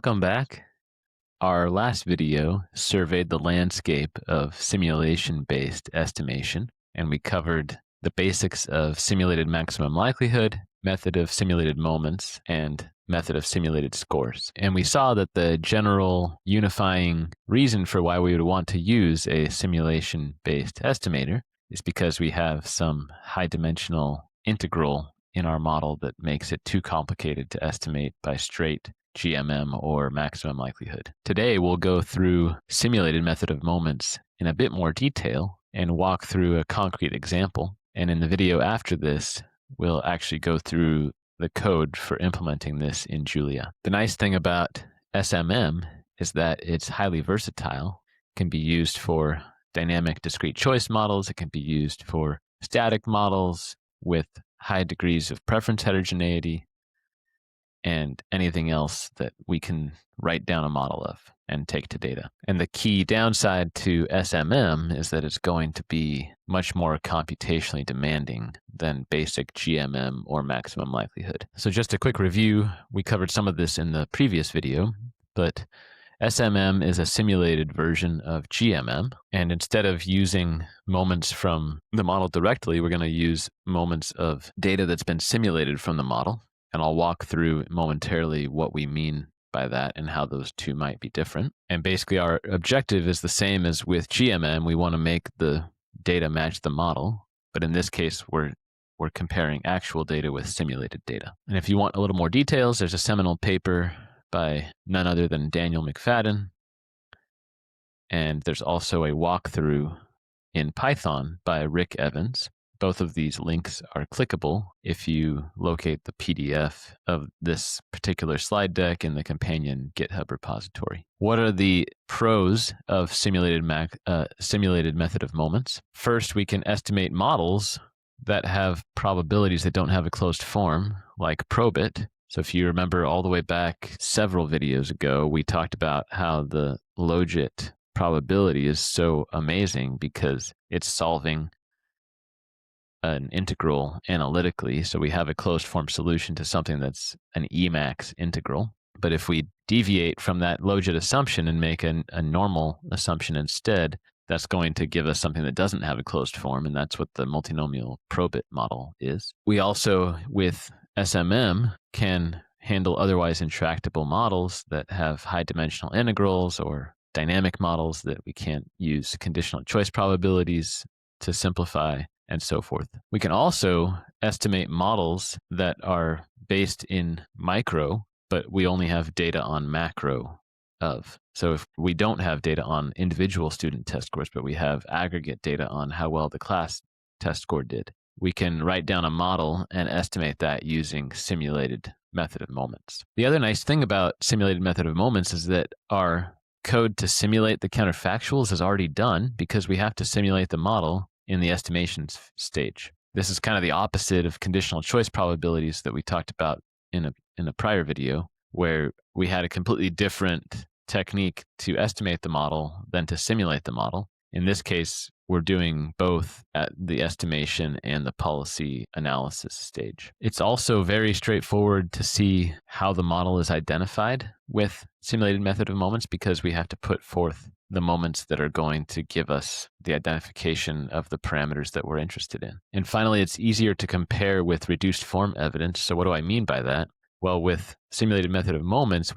Welcome back. Our last video surveyed the landscape of simulation-based estimation, and we covered the basics of simulated maximum likelihood, method of simulated moments, and method of simulated scores. And we saw that the general unifying reason for why we would want to use a simulation-based estimator is because we have some high-dimensional integral in our model that makes it too complicated to estimate by straight GMM or maximum likelihood. Today, we'll go through simulated method of moments in a bit more detail and walk through a concrete example. And in the video after this, we'll actually go through the code for implementing this in Julia. The nice thing about SMM is that it's highly versatile. It can be used for dynamic discrete choice models. It can be used for static models with high degrees of preference heterogeneity, and anything else that we can write down a model of and take to data. And the key downside to SMM is that it's going to be much more computationally demanding than basic GMM or maximum likelihood. So just a quick review, we covered some of this in the previous video, but SMM is a simulated version of GMM, and instead of using moments from the model directly, we're going to use moments of data that's been simulated from the model. And I'll walk through momentarily what we mean by that and how those two might be different. And basically our objective is the same as with GMM. We want to make the data match the model, but in this case, we're comparing actual data with simulated data. And if you want a little more details, there's a seminal paper by none other than Daniel McFadden. And there's also a walkthrough in Python by Rick Evans. Both of these links are clickable if you locate the PDF of this particular slide deck in the companion GitHub repository. What are the pros of simulated method of moments? First, we can estimate models that have probabilities that don't have a closed form, like probit. So if you remember all the way back several videos ago, we talked about how the logit probability is so amazing because it's solving an integral analytically, so we have a closed form solution to something that's an Emax integral. But if we deviate from that logit assumption and make a normal assumption instead, that's going to give us something that doesn't have a closed form, and that's what the multinomial probit model is. We also, with SMM, can handle otherwise intractable models that have high dimensional integrals or dynamic models that we can't use conditional choice probabilities to simplify, and so forth. We can also estimate models that are based in micro, but we only have data on macro of. So if we don't have data on individual student test scores, but we have aggregate data on how well the class test score did, we can write down a model and estimate that using simulated method of moments. The other nice thing about simulated method of moments is that our code to simulate the counterfactuals is already done because we have to simulate the model in the estimations stage. This is kind of the opposite of conditional choice probabilities that we talked about in a prior video, where we had a completely different technique to estimate the model than to simulate the model. In this case, we're doing both at the estimation and the policy analysis stage. It's also very straightforward to see how the model is identified with simulated method of moments because we have to put forth the moments that are going to give us the identification of the parameters that we're interested in. And finally, it's easier to compare with reduced form evidence. So what do I mean by that? Well, with simulated method of moments,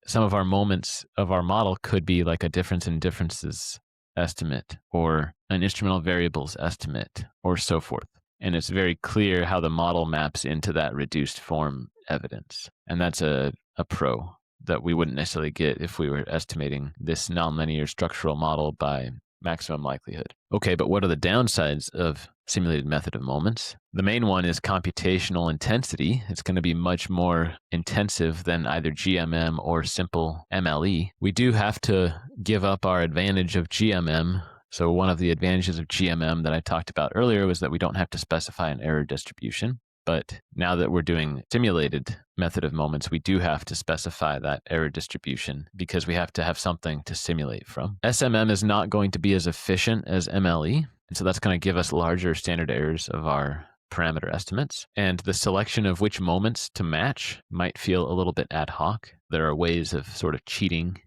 some of our moments of our model could be like a difference in differences estimate or an instrumental variables estimate or so forth. And it's very clear how the model maps into that reduced form evidence. And that's a pro that we wouldn't necessarily get if we were estimating this nonlinear structural model by maximum likelihood. Okay, but what are the downsides of simulated method of moments? The main one is computational intensity. It's going to be much more intensive than either GMM or simple MLE. We do have to give up our advantage of GMM. So one of the advantages of GMM that I talked about earlier was that we don't have to specify an error distribution. But now that we're doing simulated method of moments, we do have to specify that error distribution because we have to have something to simulate from. SMM is not going to be as efficient as MLE, and so that's going to give us larger standard errors of our parameter estimates. And the selection of which moments to match might feel a little bit ad hoc. There are ways of sort of cheating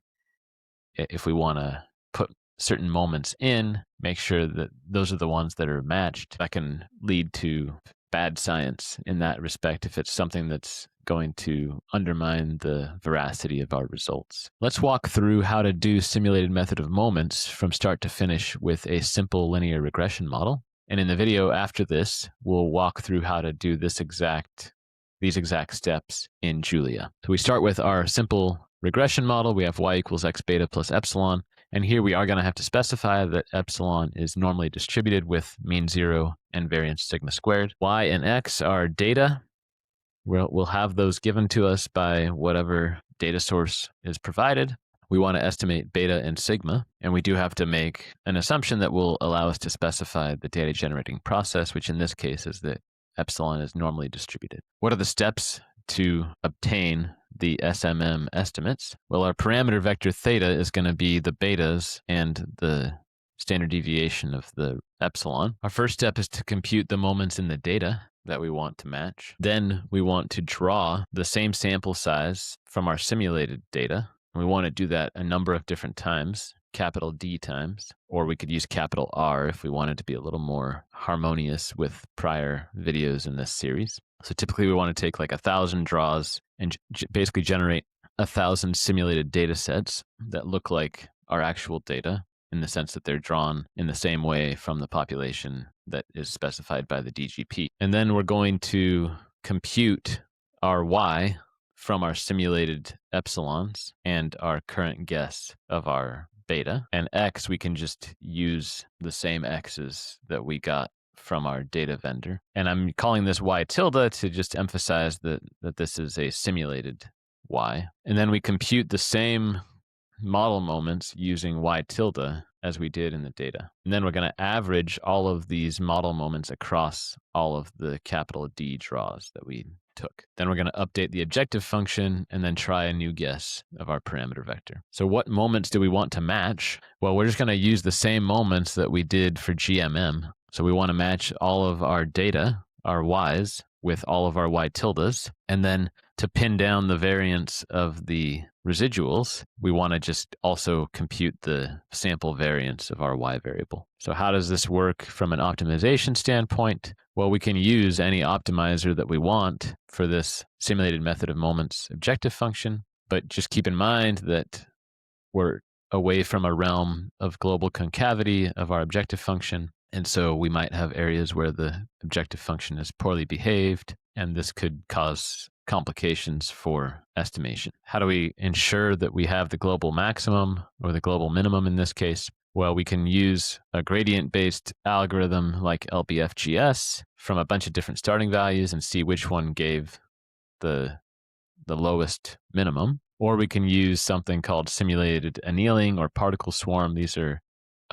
if we want to put certain moments in, make sure that those are the ones that are matched. That can lead to bad science in that respect if it's something that's going to undermine the veracity of our results. Let's walk through how to do simulated method of moments from start to finish with a simple linear regression model. And in the video after this, we'll walk through how to do these exact steps in Julia. So we start with our simple regression model. We have y equals x beta plus epsilon. And here we are going to have to specify that epsilon is normally distributed with mean 0 and variance sigma squared. Y and x are data. We'll have those given to us by whatever data source is provided. We want to estimate beta and sigma, and we do have to make an assumption that will allow us to specify the data generating process, which in this case is that epsilon is normally distributed. What are the steps to obtain the SMM estimates? Well, our parameter vector theta is going to be the betas and the standard deviation of the epsilon. Our first step is to compute the moments in the data that we want to match. Then we want to draw the same sample size from our simulated data. We want to do that a number of different times, capital D times, or we could use capital R if we wanted to be a little more harmonious with prior videos in this series. So typically we want to take like 1,000 draws and basically generate 1,000 simulated data sets that look like our actual data in the sense that they're drawn in the same way from the population that is specified by the DGP. And then we're going to compute our Y from our simulated epsilons and our current guess of our beta. And X, we can just use the same X's that we got from our data vendor. And I'm calling this Y tilde to just emphasize that this is a simulated Y. And then we compute the same model moments using Y tilde as we did in the data. And then we're going to average all of these model moments across all of the capital D draws that we took. Then we're going to update the objective function and then try a new guess of our parameter vector. So what moments do we want to match? Well, we're just going to use the same moments that we did for GMM. So we want to match all of our data, our Ys, with all of our Y tildes. And then to pin down the variance of the residuals, we want to just also compute the sample variance of our Y variable. So how does this work from an optimization standpoint? Well, we can use any optimizer that we want for this simulated method of moments objective function, but just keep in mind that we're away from a realm of global concavity of our objective function. And so we might have areas where the objective function is poorly behaved, and this could cause complications for estimation. How do we ensure that we have the global maximum or the global minimum in this case? Well, we can use a gradient-based algorithm like LBFGS from a bunch of different starting values and see which one gave the lowest minimum. Or we can use something called simulated annealing or particle swarm. These are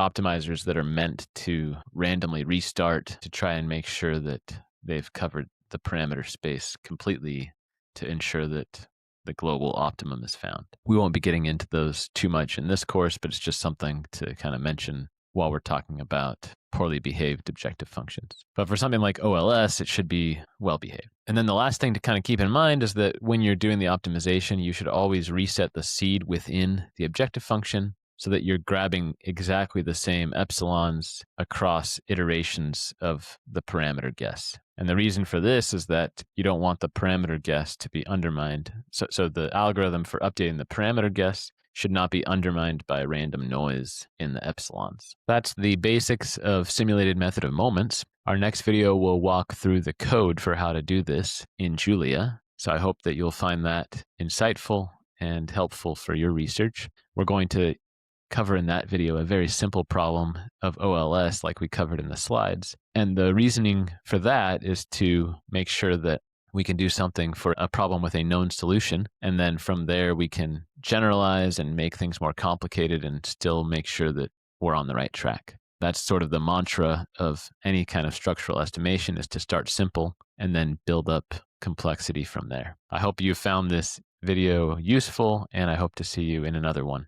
optimizers that are meant to randomly restart to try and make sure that they've covered the parameter space completely to ensure that the global optimum is found. We won't be getting into those too much in this course, but it's just something to kind of mention while we're talking about poorly behaved objective functions. But for something like OLS, it should be well behaved. And then the last thing to kind of keep in mind is that when you're doing the optimization, you should always reset the seed within the objective function so that you're grabbing exactly the same epsilons across iterations of the parameter guess. And the reason for this is that you don't want the parameter guess to be undermined. So the algorithm for updating the parameter guess should not be undermined by random noise in the epsilons. That's the basics of simulated method of moments. Our next video will walk through the code for how to do this in Julia. So I hope that you'll find that insightful and helpful for your research. We're going to cover in that video a very simple problem of OLS like we covered in the slides. And the reasoning for that is to make sure that we can do something for a problem with a known solution. And then from there, we can generalize and make things more complicated and still make sure that we're on the right track. That's sort of the mantra of any kind of structural estimation, is to start simple and then build up complexity from there. I hope you found this video useful, and I hope to see you in another one.